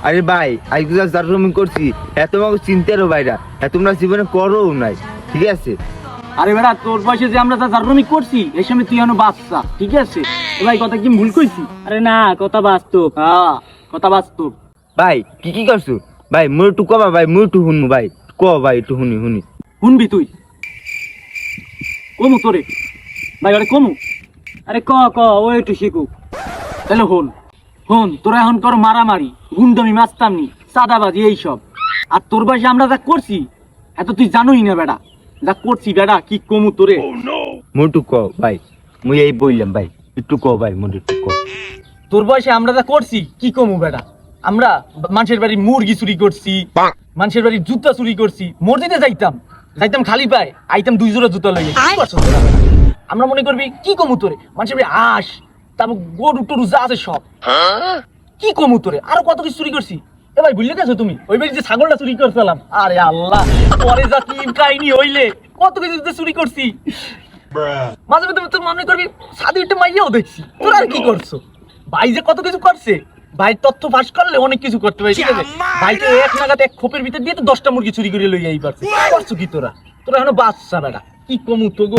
আরে ভাই আজকে যা জাররমি করছি এত আমাকে চিন্তারও বাইরা তোমরা জীবনে করো নাই, ঠিক আছে? আরে বেটা তোর বয়সে যে আমরা জাররমি করছি এই সময় তুই এখনো বাচ্চা, ঠিক আছে? ভাই কথা কি ভুল কইছি? আরে না, কথা বাস্তব। হ্যাঁ, কথা বাস্তব। ভাই কি করছো ভাই? মুই একটু কবা ভাই, মুই একটু শুনবো ভাই, ক ভাই একটু শুনি। শুনবি তুই? কমু তোরে ভাই, আরে কমু। আরে ক ও একটু শিখুক। তাহলে হন তোরা এখন কর মারামারি, গুন্ডামি, মাস্তানি, চাঁদাবাজি এইসব। আর তোর বয়সে আমরা যা করছি এত তুই জানোই না বেটা। যা করছি বেটা কি কমু তোরে। মুই একটু ক ভাই, মুই এই বললাম ভাই, একটু ক ভাই, মুই একটু ক। তোর বয়সে আমরা যা করছি কি কমু বেটা। আমরা মানুষের বাড়ির মুরগি চুরি করছি, মানুষের বাড়ির জুতা চুরি করছি, মসজিদে যাইতাম খালি পায়, আইতাম 2 জোড়া জুতা লইয়া। কি করছো তোরা? আমরা মনে করবি কি কমু তোরে। মানুষের বাড়ি আস, তারপর গরু টরু যা আছে সব কি কমু তোরে। আরো কত কিছু চুরি করছি। এ ভাই বুঝলে গেছো তুমি ওই বাড়ি যে ছাগলটা চুরি করছিলাম? আরে আল্লাহ, পরে যা কি কাহিনী হইলে, কত কিছু চুরি করছি। মাঝে মধ্যে তো মনে করবি সাদিটা মাইয়াও দেখছি। তোরা আর কি করছো? ভাই যে কত কিছু করছে, ভাই তথ্য ফাঁস করলে অনেক কিছু করতে পারে, ঠিক আছে? ভাইকে এক নাগাদ এক খোপের ভিতর দিয়ে তো 10টা মুরগি চুরি করে লই যাই পারছে। করছো কি তোরা? তোরা এখনো বাচ্চা বেটা, কি কমু তো গো।